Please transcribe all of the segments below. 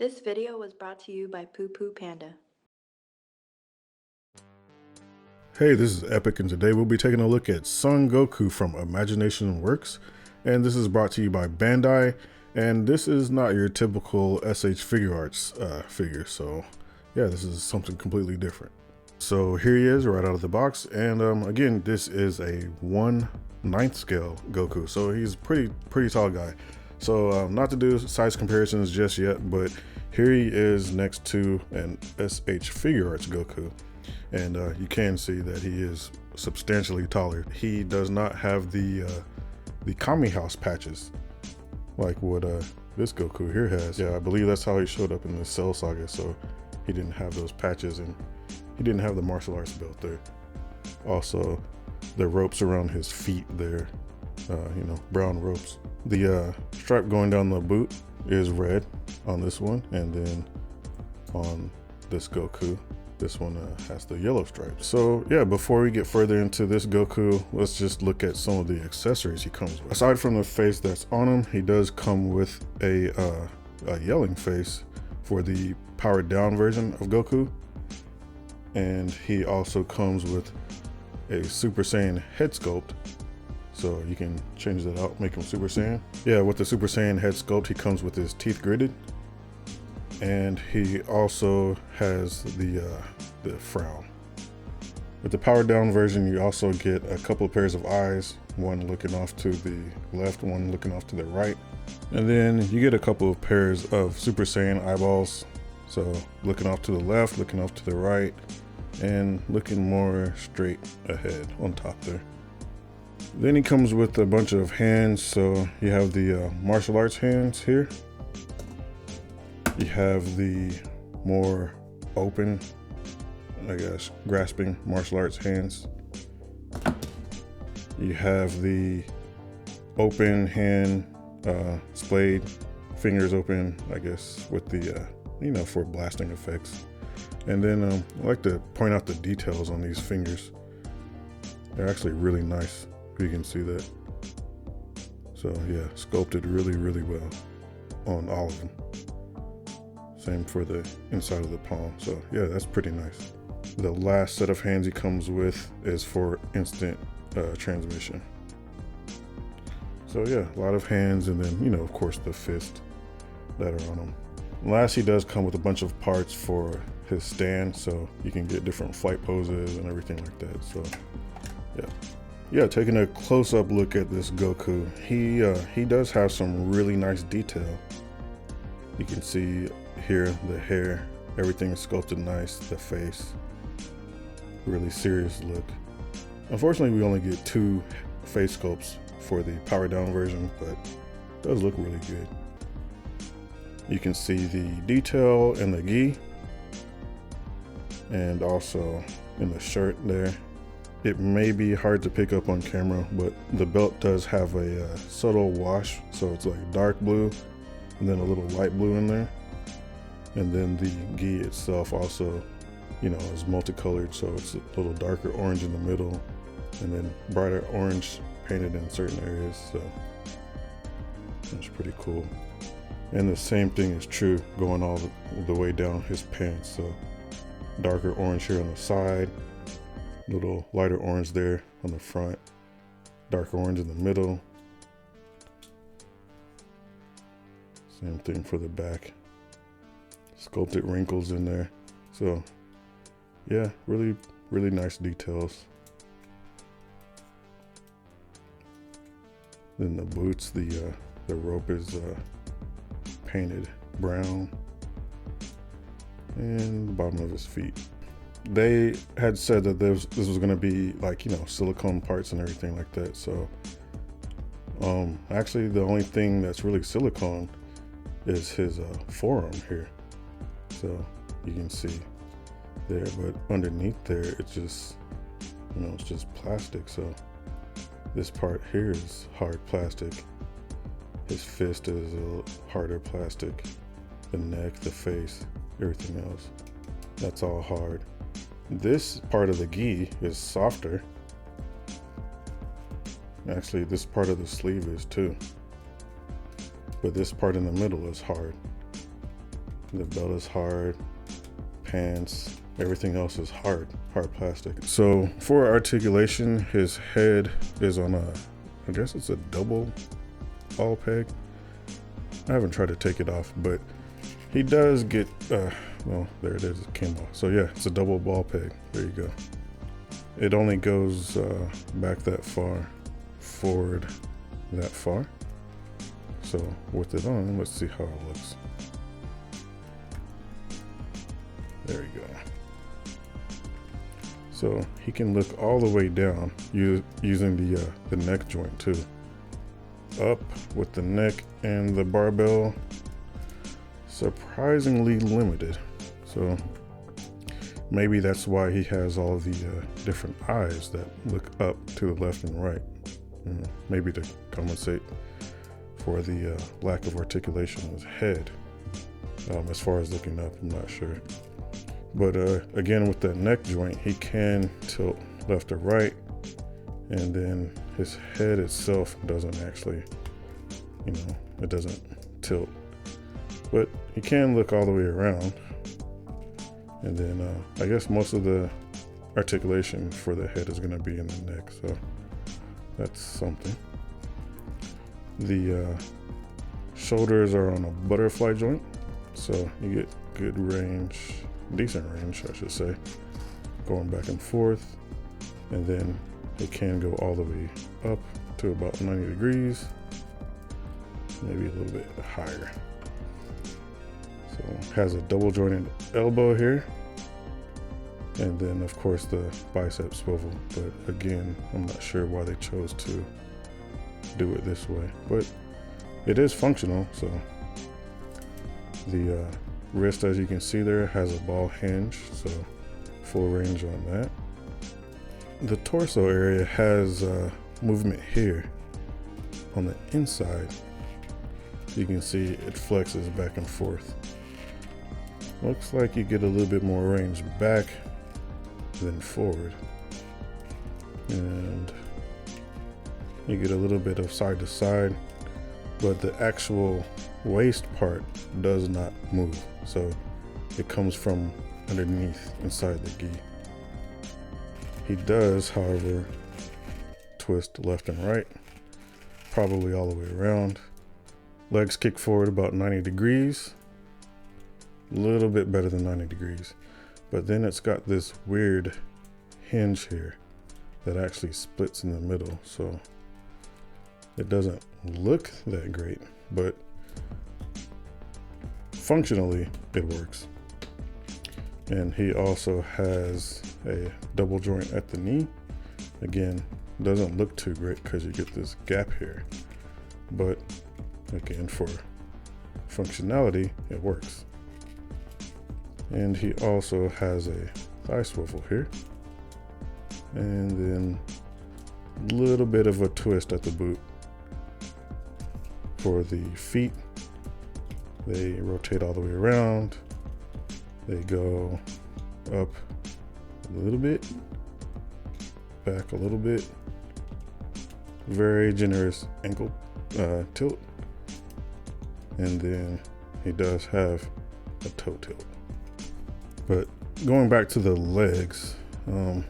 This video was brought to you by Poo Poo Panda. Hey, this is Epykk, and today we'll be taking a look at Son Goku from Imagination Works, and this is brought to you by Bandai, and this is not your typical SH Figure Arts figure, so yeah, this is something completely different. So here he is right out of the box, and again, this is a 1/9 scale Goku, so he's pretty tall guy. So not to do size comparisons just yet, but here he is next to an SH Figure Arts Goku. And you can see that he is substantially taller. He does not have the Kami House patches like what this Goku here has. Yeah, I believe that's how he showed up in the Cell Saga, so he didn't have those patches, and he didn't have the martial arts belt there. Also, the ropes around his feet there, brown ropes. The stripe going down the boot is red on this one, and then on this Goku, this one has the yellow stripe. So yeah, before we get further into this Goku, let's just look at some of the accessories he comes with. Aside from the face that's on him, he does come with a yelling face for the powered down version of Goku. And he also comes with a Super Saiyan head sculpt. So you can change that out, make him Super Saiyan. Yeah, with the Super Saiyan head sculpt, he comes with his teeth gritted. And he also has the frown. With the powered down version, you also get a couple of pairs of eyes, one looking off to the left, one looking off to the right. And then you get a couple of pairs of Super Saiyan eyeballs. So looking off to the left, looking off to the right, and looking more straight ahead on top there. Then he comes with a bunch of hands. So you have the martial arts hands here. You have the more open, I guess, grasping martial arts hands. You have the open hand, splayed, fingers open, I guess, with the, for blasting effects. And then I like to point out the details on these fingers. They're actually really nice, you can see that. So yeah, sculpted really well on all of them. Same for the inside of the palm. So yeah, that's pretty nice. The last set of hands he comes with is for instant transmission. So yeah, a lot of hands, and then, of course, the fist that are on him. Last, he does come with a bunch of parts for his stand, so you can get different flight poses and everything like that. So yeah, taking a close-up look at this Goku, he does have some really nice detail. You can see here the hair, everything is sculpted nice, the face, really serious look. Unfortunately, we only get 2 face sculpts for the power down version, but it does look really good. You can see the detail in the gi, and also in the shirt there. It may be hard to pick up on camera, but the belt does have a subtle wash, so it's like dark blue and then a little light blue in there. And then the gi itself also, is multicolored, so it's a little darker orange in the middle, and then brighter orange painted in certain areas. So that's pretty cool. And the same thing is true going all the way down his pants. So darker orange here on the side, little lighter orange there on the front, darker orange in the middle. Same thing for the back. Sculpted wrinkles in there. So yeah, really nice details. Then the boots, the rope is painted brown, and the bottom of his feet. They had said that this was going to be like, silicone parts and everything like that. So actually the only thing that's really silicone is his forearm here. So you can see there, but underneath there, it's just, it's just plastic. So this part here is hard plastic. His fist is a harder plastic. The neck, the face, everything else, that's all hard. This part of the gi is softer. Actually, this part of the sleeve is too. But this part in the middle is hard. The belt is hard, pants, everything else is hard plastic. So for articulation, his head is on I guess it's a double ball peg. I haven't tried to take it off, but he does get, well, there it is, it came off. So yeah, it's a double ball peg. There you go. It only goes back that far, forward that far. So with it on, let's see how it looks. There you go. So he can look all the way down using the neck joint too. Up with the neck and the barbell, surprisingly limited. So maybe that's why he has all of the different eyes that look up to the left and right. Maybe to compensate for the lack of articulation in his head. As far as looking up, I'm not sure. But again, with that neck joint, he can tilt left or right, and then his head itself doesn't actually, it doesn't tilt. But he can look all the way around. And then I guess most of the articulation for the head is going to be in the neck, so that's something. The shoulders are on a butterfly joint, so you get good range, decent range I should say, going back and forth. And then it can go all the way up to about 90 degrees, maybe a little bit higher. So it has a double jointed elbow here, and then of course the bicep swivel, but again, I'm not sure why they chose to do it this way, but it is functional. So the wrist, as you can see there, has a ball hinge, so full range on that. The torso area has movement here on the inside. You can see it flexes back and forth. Looks like you get a little bit more range back than forward, and you get a little bit of side to side, but the actual waist part does not move, so it comes from underneath inside the gi. He does, however, twist left and right, probably all the way around. Legs kick forward about 90 degrees, a little bit better than 90 degrees, but then it's got this weird hinge here that actually splits in the middle, so it doesn't look that great, but functionally it works. And he also has a double joint at the knee. Again, doesn't look too great because you get this gap here, but again, for functionality, it works. And he also has a thigh swivel here, and then a little bit of a twist at the boot. For the feet, they rotate all the way around. They go up a little bit, back a little bit. Very generous ankle tilt. And then he does have a toe tilt. But going back to the legs, yeah,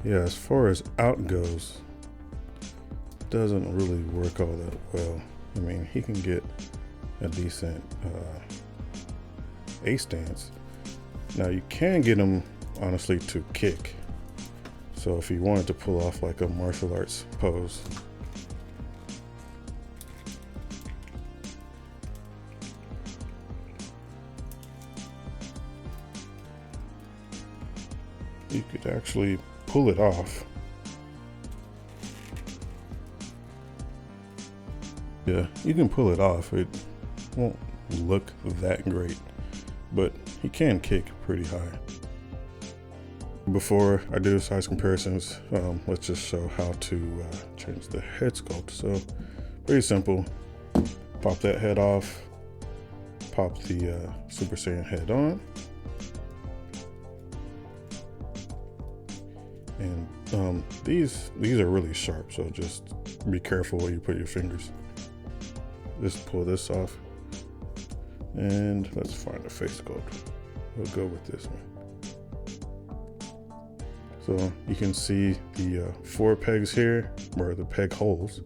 as far as out goes, doesn't really work all that well. I mean, he can get a decent A stance. Now you can get him honestly to kick. So if you wanted to pull off like a martial arts pose, you could actually pull it off. Yeah, you can pull it off. It won't look that great, but he can kick pretty high. Before I do size comparisons, let's just show how to change the head sculpt. So pretty simple. Pop that head off, pop the Super Saiyan head on, and these are really sharp, so just be careful where you put your fingers. Just pull this off, And let's find a face sculpt. We'll go with this one. So you can see the 4 pegs here, or the peg holes,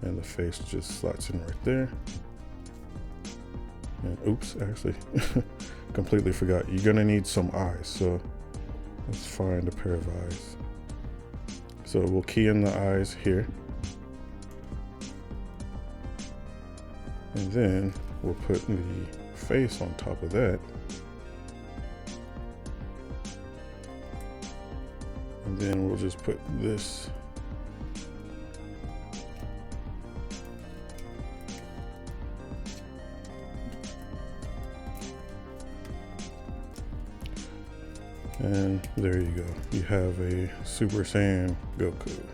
and the face just slots in right there. And oops, actually, completely forgot. You're gonna need some eyes, so let's find a pair of eyes. So we'll key in the eyes here. And then we'll put the face on top of that. And then we'll just put this and there you go. You have a Super Saiyan Goku.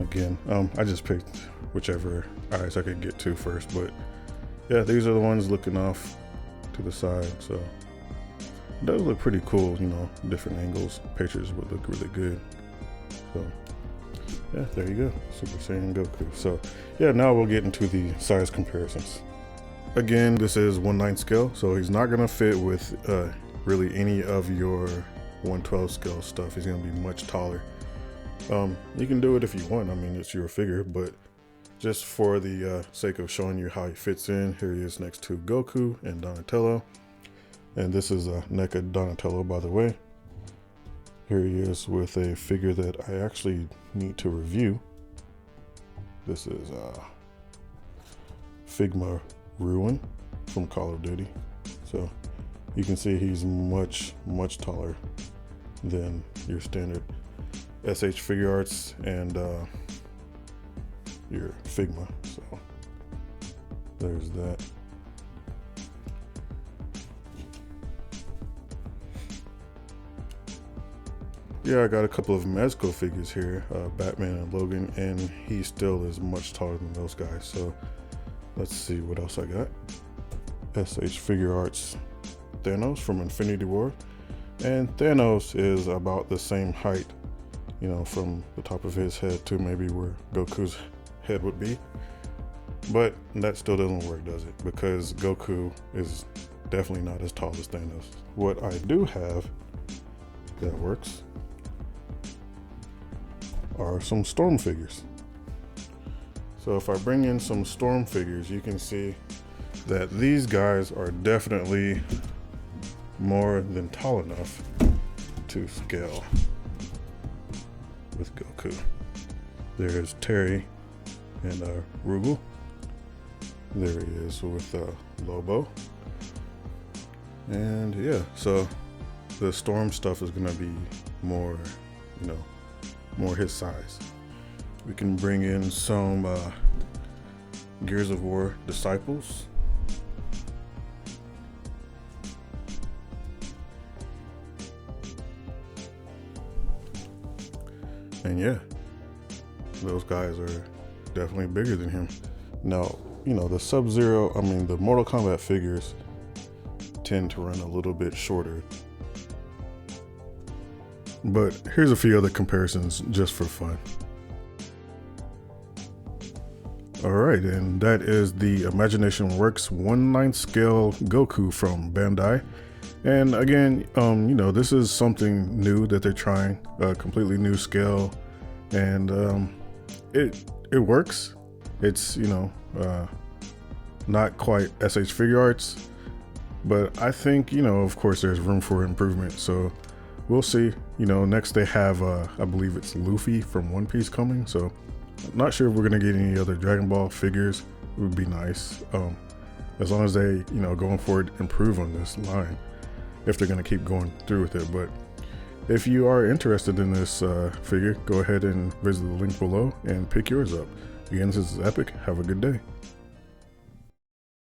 Again, I just picked whichever eyes I could get to first, but yeah, these are the ones looking off to the side, so it does look pretty cool, you know, different angles. Pictures would look really good. So yeah, there you go, Super Saiyan Goku. So yeah, now we'll get into the size comparisons. Again, this is 1/9 scale, so he's not gonna fit with really any of your 1/12 scale stuff. He's gonna be much taller. You can do it if you want. I mean, it's your figure, but just for the sake of showing you how he fits in, here he is next to Goku and Donatello. And this is a NECA Donatello, by the way. Here he is with a figure that I actually need to review. This is Figma Ruin from Call of Duty. So you can see he's much taller than your standard SH Figure Arts and your Figma. So there's that. Yeah, I got a couple of Mezco figures here, Batman and Logan, and he still is much taller than those guys. So let's see what else I got. SH Figure Arts Thanos from Infinity War, and Thanos is about the same height, you know, from the top of his head to maybe where Goku's head would be, but that still doesn't work, does it? Because Goku is definitely not as tall as Thanos. What I do have that works are some Storm figures. So if I bring in some Storm figures, you can see that these guys are definitely more than tall enough to scale with Goku. There's Terry and Rugal. There he is with Lobo. And yeah, so the Storm stuff is gonna be more, you know, more his size. We can bring in some Gears of War Disciples. And yeah, those guys are definitely bigger than him. Now, you know, the Sub-Zero, I mean, the Mortal Kombat figures tend to run a little bit shorter. But here's a few other comparisons just for fun. Alright, and that is the Imagination Works 1/9 scale Goku from Bandai. And again, you know, this is something new that they're trying, a completely new scale, and it works. It's, you know, not quite SH Figure Arts, but I think, you know, of course there's room for improvement, so we'll see. You know, next they have, I believe it's Luffy from One Piece coming, so I'm not sure if we're gonna get any other Dragon Ball figures. It would be nice, as long as they, you know, going forward, improve on this line, if they're gonna keep going through with it. But if you are interested in this figure, go ahead and visit the link below and pick yours up. Again, this is Epykk. Have a good day.